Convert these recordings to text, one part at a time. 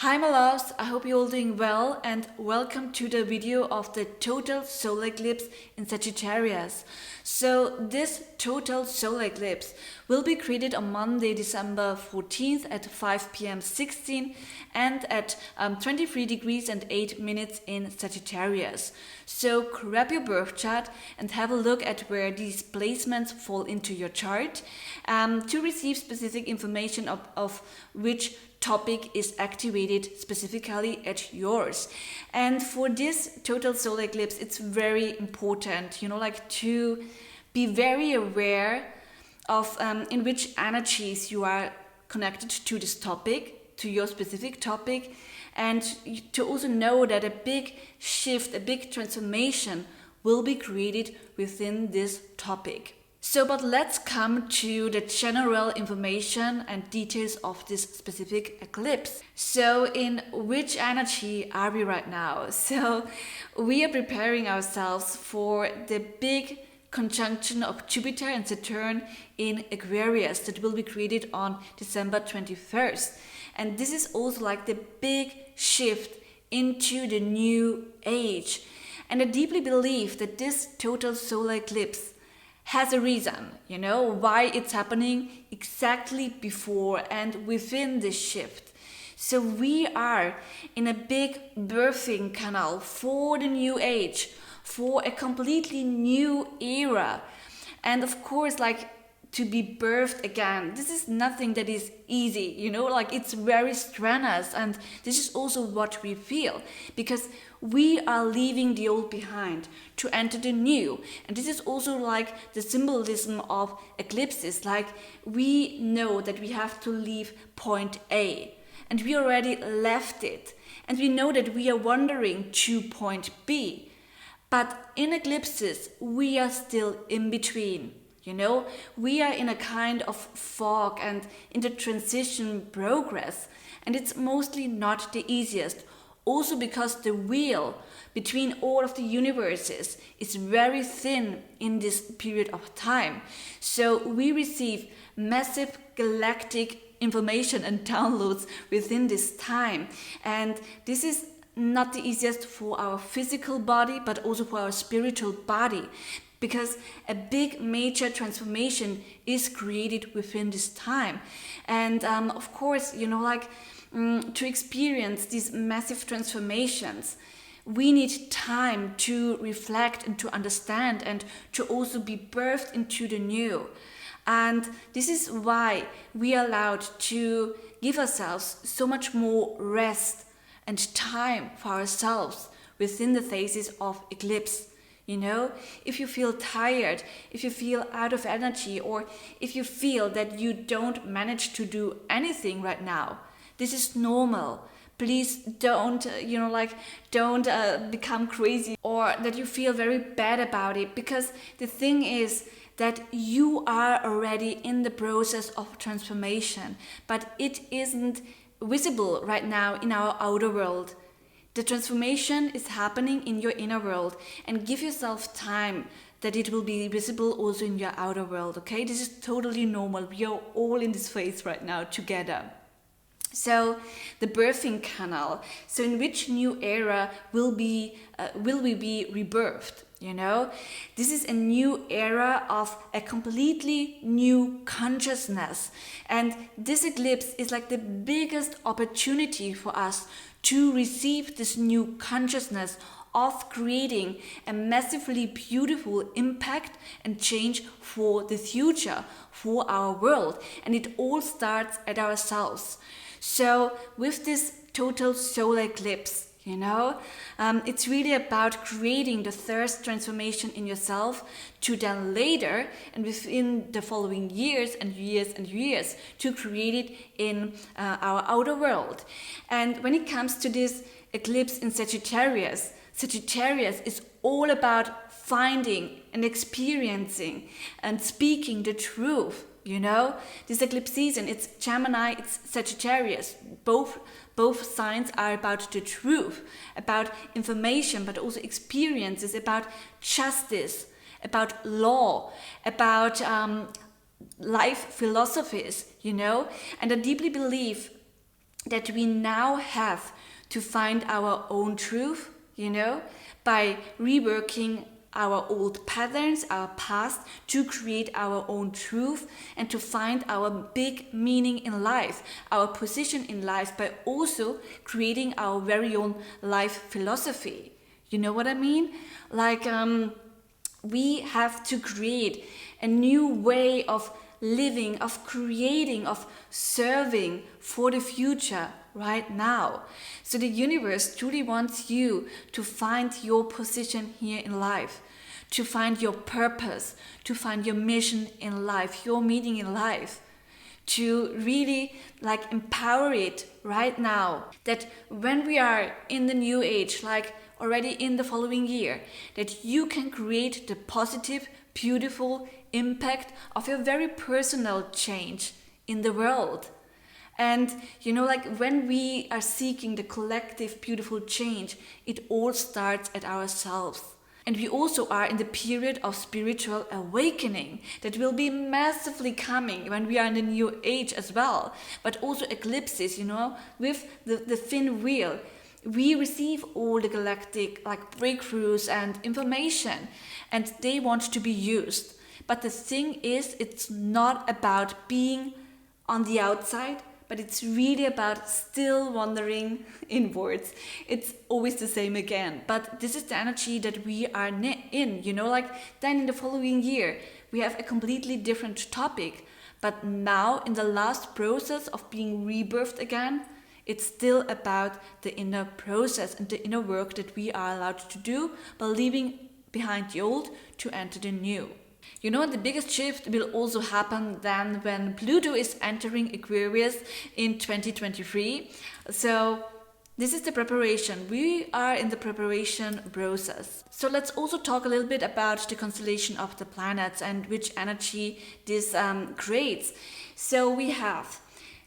Hi my loves, I hope you're all doing well and welcome to the video of the total solar eclipse in Sagittarius. So this total solar eclipse will be created on Monday, December 14th at 5 p.m. 16 and at 23 degrees and 8 minutes in Sagittarius. So grab your birth chart and have a look at where these placements fall into your chart to receive specific information of which topic is activated specifically at yours. And for this total solar eclipse, it's very important, to be very aware of in which energies you are connected to this topic, to your specific topic, and to also know that a big shift, a big transformation will be created within this topic. But let's come to the general information and details of this specific eclipse. So in which energy are we right now? So we are preparing ourselves for the big conjunction of Jupiter and Saturn in Aquarius that will be created on December 21st. And this is also like the big shift into the new age. And I deeply believe that this total solar eclipse has a reason, why it's happening exactly before and within this shift. So we are in a big birthing canal for the new age, for a completely new era. And of course, to be birthed again, this is nothing that is easy, it's very strenuous, and this is also what we feel because we are leaving the old behind to enter the new. And this is also like the symbolism of eclipses, we know that we have to leave point A and we already left it, and we know that we are wandering to point B, but in eclipses we are still in between. We are in a kind of fog and in the transition progress, and it's mostly not the easiest. Also because the wheel between all of the universes is very thin in this period of time. So we receive massive galactic information and downloads within this time. And this is not the easiest for our physical body, but also for our spiritual body, because a big major transformation is created within this time. And of course, to experience these massive transformations, we need time to reflect and to understand and to also be birthed into the new. And this is why we are allowed to give ourselves so much more rest and time for ourselves within the phases of eclipse. If you feel tired, if you feel out of energy, or if you feel that you don't manage to do anything right now, this is normal. Please don't, don't become crazy or that you feel very bad about it, because the thing is that you are already in the process of transformation, but it isn't visible right now in our outer world. The transformation is happening in your inner world, and give yourself time that it will be visible also in your outer world, okay? This is totally normal. We are all in this phase right now together. So the birthing canal. So in which new era will we be rebirthed? This is a new era of a completely new consciousness, and this eclipse is like the biggest opportunity for us to receive this new consciousness of creating a massively beautiful impact and change for the future, for our world. And it all starts at ourselves. So with this total solar eclipse, it's really about creating the first transformation in yourself to then later and within the following years and years and years to create it in our outer world. And when it comes to this eclipse in Sagittarius, Sagittarius is all about finding and experiencing and speaking the truth. This eclipse season, it's Gemini, it's Sagittarius. Both signs are about the truth, about information, but also experiences, about justice, about law, about life philosophies, And I deeply believe that we now have to find our own truth, by reworking our old patterns, our past, to create our own truth and to find our big meaning in life, our position in life, by also creating our very own life philosophy. You know what I mean? Like, we have to create a new way of living, of creating, of serving for the future right now. So the universe truly wants you to find your position here in life, to find your purpose, to find your mission in life, your meaning in life, to really like empower it right now, that when we are in the new age, like already in the following year, that you can create the positive, beautiful impact of your very personal change in the world. And like when we are seeking the collective beautiful change, it all starts at ourselves. And we also are in the period of spiritual awakening that will be massively coming when we are in the new age as well. But also eclipses, with the thin wheel, we receive all the galactic like breakthroughs and information, and they want to be used. But the thing is, it's not about being on the outside, but it's really about still wandering inwards. It's always the same again. But this is the energy that we are in, like then in the following year, we have a completely different topic. But now in the last process of being rebirthed again, it's still about the inner process and the inner work that we are allowed to do by leaving behind the old to enter the new. The biggest shift will also happen then when Pluto is entering Aquarius in 2023. So this is the preparation. We are in the preparation process. So let's also talk a little bit about the constellation of the planets and which energy this creates. So we have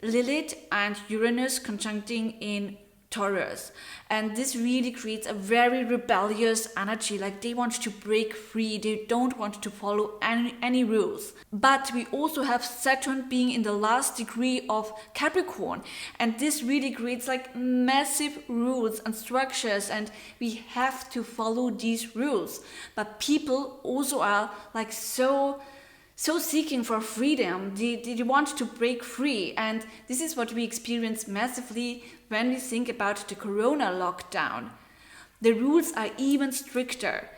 Lilith and Uranus conjuncting in Taurus, and this really creates a very rebellious energy, like they want to break free, they don't want to follow any rules. But we also have Saturn being in the last degree of Capricorn, and this really creates like massive rules and structures, and we have to follow these rules. But people also are like so seeking for freedom. They want to break free, and this is what we experience massively when we think about the corona lockdown. The rules are even stricter,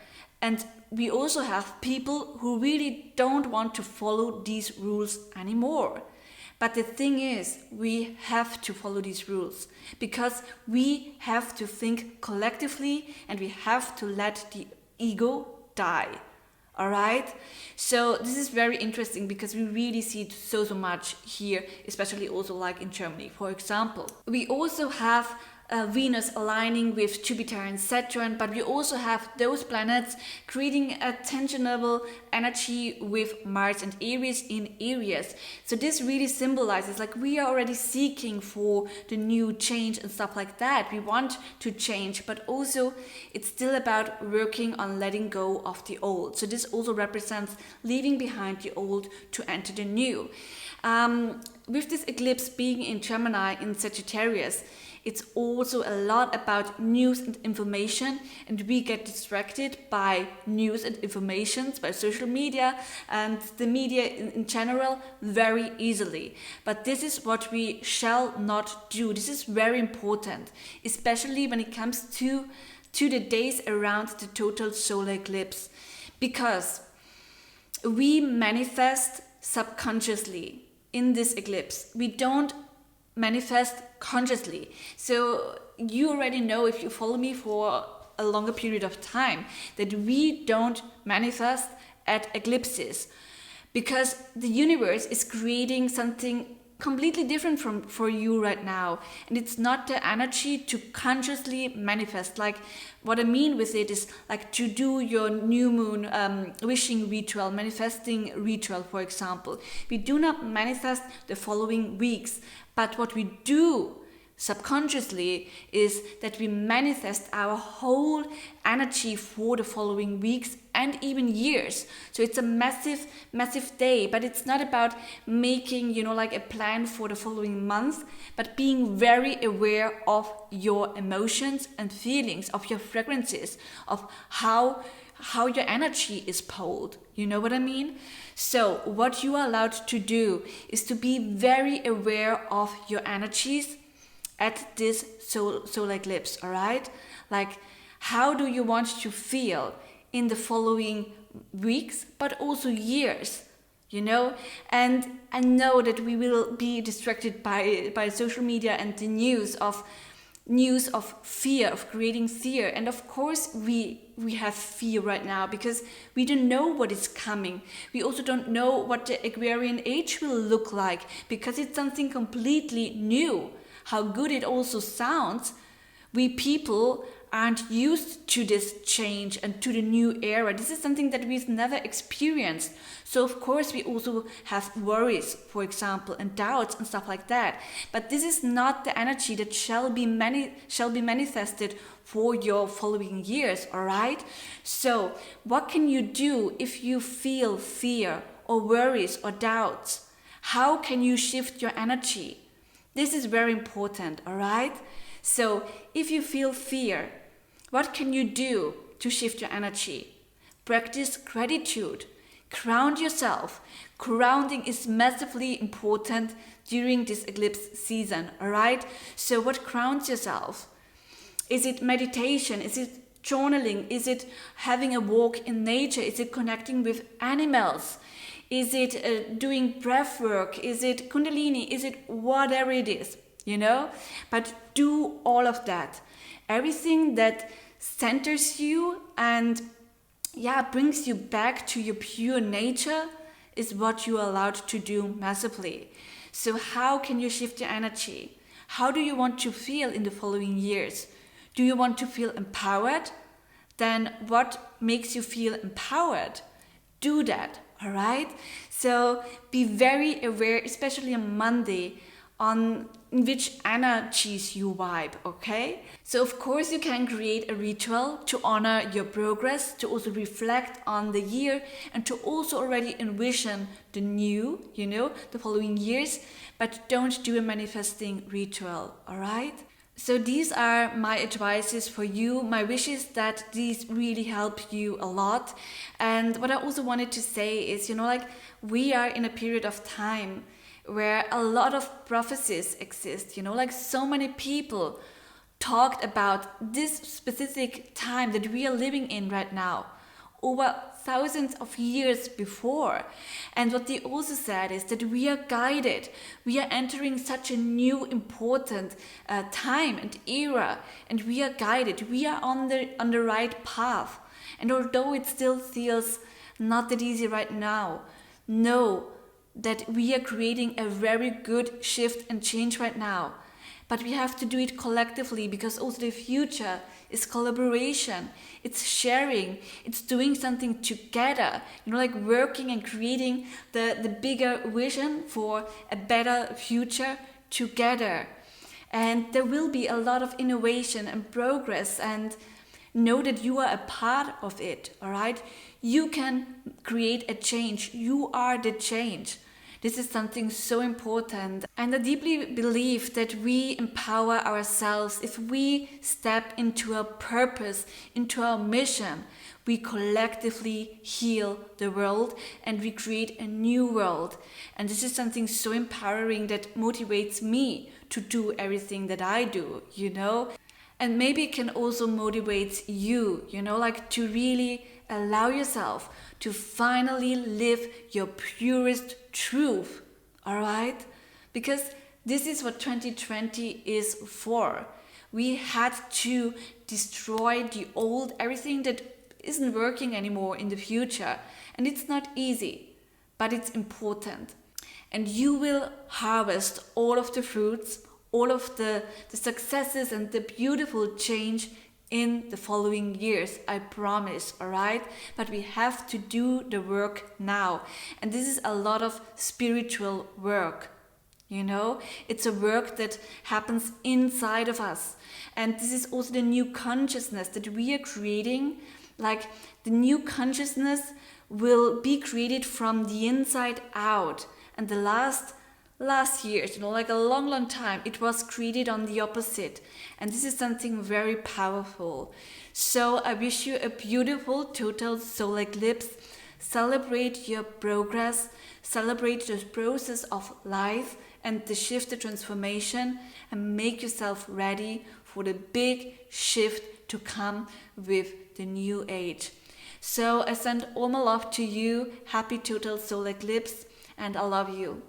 and we also have people who really don't want to follow these rules anymore. But the thing is, we have to follow these rules because we have to think collectively and we have to let the ego die. All right, so this is very interesting because we really see it so much here, especially also like in Germany, for example. We also have Venus aligning with Jupiter and Saturn, but we also have those planets creating a tangible energy with Mars and Aries in Aries. So this really symbolizes like we are already seeking for the new change and stuff like that. We want to change, but also it's still about working on letting go of the old. So this also represents leaving behind the old to enter the new. With this eclipse being in Gemini in Sagittarius, it's also a lot about news and information, and we get distracted by news and information, by social media and the media in general very easily. But this is what we shall not do. This is very important, especially when it comes to the days around the total solar eclipse, because we manifest subconsciously in this eclipse. We don't manifest consciously. So you already know, if you follow me for a longer period of time, that we don't manifest at eclipses because the universe is creating something completely different for you right now, and it's not the energy to consciously manifest. Like what I mean with it is like to do your new moon wishing ritual, manifesting ritual, for example. We do not manifest the following weeks, but what we do subconsciously is that we manifest our whole energy for the following weeks and even years. So it's a massive day, but it's not about making, like a plan for the following month, but being very aware of your emotions and feelings, of your frequencies, of how your energy is pulled. You know what I mean? So what you are allowed to do is to be very aware of your energies at this solar eclipse, all right? Like, how do you want to feel in the following weeks, but also years, And I know that we will be distracted by social media and the news of fear, of creating fear. And of course we have fear right now because we don't know what is coming. We also don't know what the Aquarian age will look like because it's something completely new. How good it also sounds, we people aren't used to this change and to the new era. This is something that we've never experienced. So of course we also have worries, for example, and doubts and stuff like that. But this is not the energy that shall be manifested for your following years, all right? So what can you do if you feel fear or worries or doubts? How can you shift your energy? This is very important, all right? So if you feel fear, what can you do to shift your energy? Practice gratitude. Ground yourself. Grounding is massively important during this eclipse season, all right? So what grounds yourself? Is it meditation? Is it journaling? Is it having a walk in nature? Is it connecting with animals? Is it doing breath work? Is it Kundalini? Is it whatever it is, But do all of that. Everything that centers you and brings you back to your pure nature is what you are allowed to do massively. So how can you shift your energy? How do you want to feel in the following years? Do you want to feel empowered? Then what makes you feel empowered? Do that. All right? So be very aware, especially on Monday, on which energies you vibe, okay? So of course you can create a ritual to honor your progress, to also reflect on the year, and to also already envision the new, the following years, but don't do a manifesting ritual, all right? So these are my advices for you. My wish is that these really help you a lot. And what I also wanted to say is, we are in a period of time where a lot of prophecies exist, so many people talked about this specific time that we are living in right now over thousands of years before. And what they also said is that we are guided. We are entering such a new important time and era, and we are guided. We are on the right path. And although it still feels not that easy right now, know that we are creating a very good shift and change right now. But we have to do it collectively, because also the future is collaboration, it's sharing, it's doing something together, working and creating the bigger vision for a better future together. And there will be a lot of innovation and progress, and know that you are a part of it, all right? You can create a change. You are the change. This is something so important. And I deeply believe that we empower ourselves if we step into our purpose, into our mission. We collectively heal the world and we create a new world. And this is something so empowering that motivates me to do everything that I do, And maybe it can also motivate you, to really allow yourself to finally live your purest truth, all right? Because this is what 2020 is for. We had to destroy the old, everything that isn't working anymore in the future. And it's not easy, but it's important. And you will harvest all of the fruits, all of the successes and the beautiful change in the following years, I promise, all right? But we have to do the work now. And this is a lot of spiritual work, You know, it's a work that happens inside of us. And this is also the new consciousness that we are creating. Like, the new consciousness will be created from the inside out. And the last years, like a long time, it was created on the opposite. And this is something very powerful. So I wish you a beautiful total solar eclipse. Celebrate your progress, celebrate the process of life and the shift, the transformation, and make yourself ready for the big shift to come with the new age. So I send all my love to you. Happy total solar eclipse, and I love you.